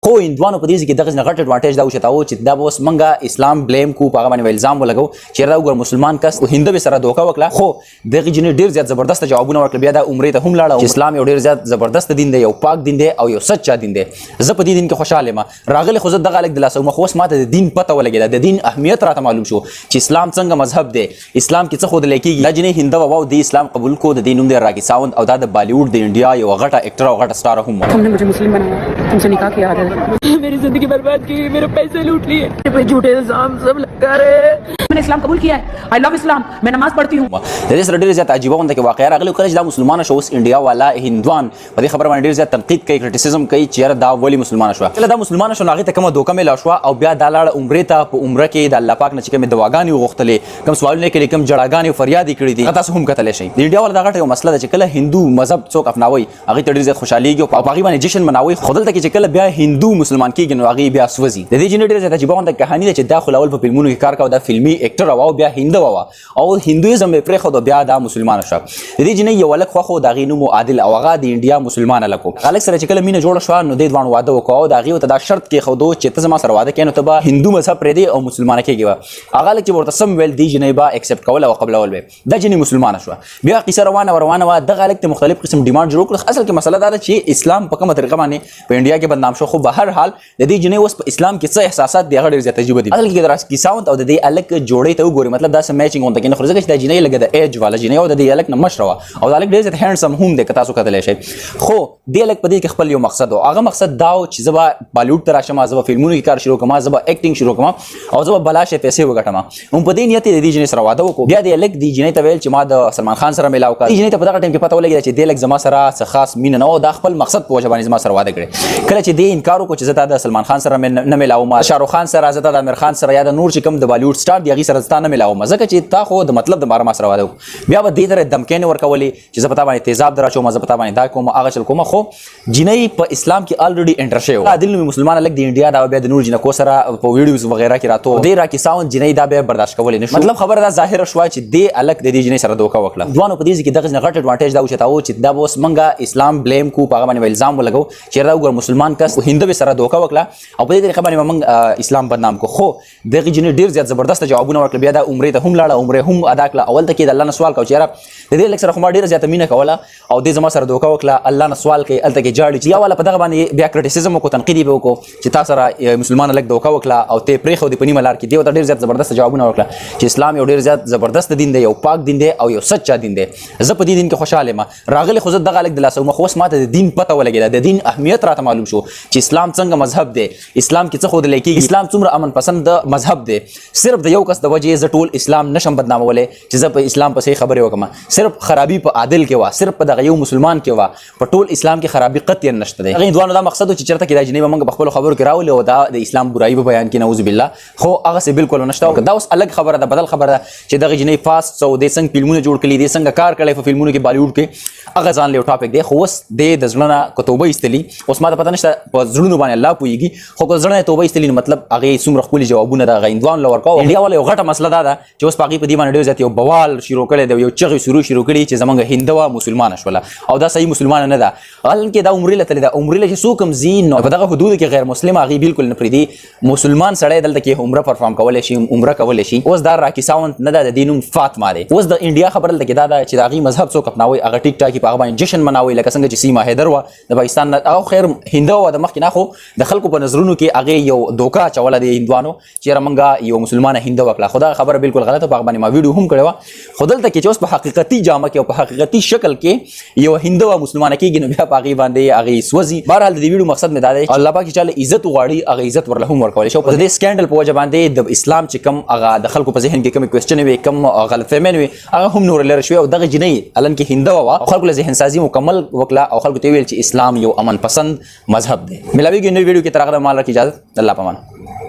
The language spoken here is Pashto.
خو هندوانو په دې کې دغه غټ اډوانټیج دا وشتاو چې دا اوس منګه اسلام بلیم کو په هغه باندې الزام ولګو چې دا وګور مسلمان کس هندو به سره دوکا وکړه خو دغه جنې ډیر زیات زبردست جوابونه ورکړل بیا دا عمره ته هم لاړه چې اسلام یو ډیر زیات زبردست دین دی یو پاک دین دی او یو سچا دین دی زه په دې دین کې خوشاله یم راغلی خو زه دغه الګ د لاسو مخ اوس ماته د دین پته ولګېده د دین اهمیت راته معلوم شو چې اسلام څنګه مذهب دی اسلام کې څه خود لیکيږي دا جنې هندو او د اسلام قبول کو د دین نوم دی راکی ساوند او دا د بالیوډ د انډیا یو غټه ایکټر او غټه سٹار هم तुमने मुझे मुस्लिम बनाया तुमसे निकाह किया है मेरी जिंदगी बर्बाद की मेरे पैसे लूट लिए पे झूठे इल्जाम सब लगा रहे मैंने इस्लाम कबूल किया है आई लव इस्लाम मैं नमाज पढ़ती हूं د دې سره ډېر زیات عجیبه غونډه کې واقعیا راغلی کله چې دا مسلمان شو اوس انډیا والا هندوان په دې خبره باندې ډېر زیات تنقید کوي کرټیسیزم کوي چې دا ولی مسلمان شو کله دا مسلمان شو هغه ته کومه دوکه مې لا شو او بیا د لاړ عمره ته په عمره کې د الله پاک نه چې کوم دواګانې وغوښتلې کوم سوالونه کې کوم جړاګانې فریاد کړې دي تاسو هم کتلې شي د انډیا والا دا غټه یو مسله ده چې کله هندو مذهب څوک اپناوي هغه ته ډېر زیات خوشحاليږي او په هغه باندې جشن مناوي خودل ته چې کله بیا هندو مسلمان کېږي نو هغه بیا سوځي د دې جن ډېر زیات عجیبه غونډه کہانی ده چې دا خلول په فلمونو کې کار کاوه دا فلمي اکټر او بیا هندو او هندویزم پرې خو بیا دا مسلمان شو د دې جن یو لک خو دا غینو معادل او هغه د انډیا مسلمان لکو غلک سره چې کله مینه جوړ شو نو د دوه واده وکاو دا غي ته دا شرط کې خو دو چې ته ما سره واده کینو ته به هندو مذهب پرې دی او مسلمان کېږي هغه لک چې ورته سم ویل دی جن با ایکسپټ کول او قبول ول دا جن مسلمان شو بیا قصه روانه د غلک ته مختلف قسم ډیماند جوړ کړ اصل کې مسله دا ده چې اسلام په کومه طریقه باندې په انډیا کې بدنام شو خو به هر حال د دې جن اوس په اسلام کې څه احساسات دی هغه ډیر زیات عجیب دي اصل کې دراس کې ساوند او د دې الک جوړې ته وګوري مطلب دا سم میچینګ اونته کې نه خرځي چې د جنې لګه د ایج والا جنې او د دې الک نه مشروا او د الک ډیر زیات هینډسم هم دی که تاسو کتلی شئ خو دې الک په دې کې خپل یو مقصد او هغه مقصد دا چې زبا بالیوډ ته راشم زبا فلمونو کې کار شروع کوم زبا اکټینګ شروع کوم او زبا بلاشه پیسې وګټم هم په دې نیت د دې جنې سره واده وکړو بیا دې الک دې جنې ته ویل چې ما د سلمان خان سره ملاو کړ دې جنې ته په دغه ټیم کې پته ولګی چې دې الک زما سره څه خاص مینه نه او دا خپل مقصد په وجه باندې زما سره واده کړي کله چې دې انکار وکړو چې زه د سلمان خان سره نه ملاو ما شاهرخ خان سره زه د امیر خان سره یا د نور چې کوم د بالیوډ سٹار دی هغه سره زه نه ملاو ما ځکه چې تا خو د مطلب د باره ما سره واده بیا به دې درې دمکې ورکولې چې زه پتا باندې تیزاب درا شو ما زه پتا باندې دا کوم هغه چل کوم خو جنې په اسلام کې الریډي انټر شوی عادل مسلمان الګ د انډیا دا بیا د نور جن کو سره په ویډیوز وغیرہ کې راتو دې را کې ساوند جنې دا به برداشت کولې نشو مطلب خبره دا ظاهر شو چې دې الګ د دې جنې سره دوکا وکړه دوانو په دې کې دغه غټ اډوانټیج دا وشتاو چې دا اوس منګه اسلام بلیم کو په هغه باندې الزام ولګو چې دا وګور مسلمان کس هندو به سره دوکا وکړه او په دې طریقه باندې موږ اسلام بدنام کو خو دغه جنې ډیر زیات زبردست جوابونه ورکړل بیا دا عمره ته هم لاړه عمره هم ادا کړه اول ته کې د الله نه سوال کو چې د دې لک سره خو ما ډیره زیاته مینه کوله او دې زما سره دوکا وکړه الله نه سوال کوي الته کې جاړي چې یا والا په دغه باندې بیا کرټیسیزم کو تنقیدی به وکړو چې تاسو سره مسلمان لک دوکا وکړه او ته پرې خو دې پنی ملار کې دی او ډیر زیات زبردست جوابونه ورکړه چې اسلام یو ډیر زیات زبردست دین دی یو پاک دین دی او یو سچا دین دی زه په دې دین کې خوشاله یم راغلی خو زه دغه لک د لاسو مخ اوس ماته د دین پته ولګېده د دین اهمیت راته معلوم شو چې اسلام څنګه مذهب دی اسلام کې څه خود لیکيږي اسلام څومره امن پسند مذهب دی صرف د یو کس د وجې ز ټول اسلام نشم بدنامولې چې زه په اسلام پسې خبرې وکم صرف خرابي په عادل کې وا صرف په دغه یو مسلمان کې وا په ټول اسلام کې خرابي قطعا نشته دی هغه دوانو دا مقصد چې چرته کې د جنې موږ په خپل خبرو کې راولې او دا د اسلام برایي په بیان کې نعوذ بالله خو هغه سه بالکل نشته دا اوس الګ خبره ده بدل خبره ده چې دغه جنې فاست سو د څنګه فلمونه جوړ کړي دي څنګه کار کړي په فلمونو کې بالیوډ کې هغه ځان له ټاپک دی خو اوس د ځلونه کوتوبه استلی اوس ما ته پته نشته په ځلونو باندې الله پويږي خو کو ځلونه توبه استلی مطلب هغه څومره خپل جوابونه د غیندوان لور کو انډیا والے غټه مسله ده چې اوس پاګي په دې باندې ډېر زیات یو بوال شروع کړي دی یو چغې شروع کړي چې زمونږ هندوا مسلمان شوله او دا صحیح مسلمان نه ده غلن کې دا عمرې لته ده عمرې چې څوک زین نو په دغه حدود کې غیر مسلم هغه بالکل نه پریدي مسلمان سړی دلته کې عمره پرفارم کولای شي عمره کولای شي اوس دا راکی ساوند نه ده د دینوم فاطمه ده اوس د انډیا خبره دلته کې دا ده چې دغه مذهب څوک اپناوي هغه ټیک ټاک په هغه باندې جشن مناوي لکه څنګه چې سیما حیدر و د پاکستان او خیر هندوا د مخ کې نه خو د خلکو په نظرونو کې هغه یو دوکا چوله دی هندوانو چې رمنګا یو مسلمان هندوا کړه خدا خبره بالکل غلطه په باندې ما ویډیو هم کړو خو دلته کې چې اوس په حقیقتي جامه کې او په حقیقتي شکل کې یو هندوا مسلمان کېږي نو بیا په هغه باندې هغه سوځي بهرحال د دې ویډیو مقصد مې دا دی الله پاک چې چاله عزت وغواړي هغه عزت ورله هم ورکول شي په دې سکینډل په وجه باندې د اسلام چې کم هغه د خلکو په ذهن کې کوم کوېسچن وي کم غلطفهمي وي هغه هم نور لره شوی او دغه جنۍ الان کې هندوا وا خلکو له ذهن سازي مکمل وکړه او خلکو ته ویل چې اسلام یو امن پسند مذهب دی ملاویږي نو ویډیو کې تر هغه مال راکې اجازه الله پامان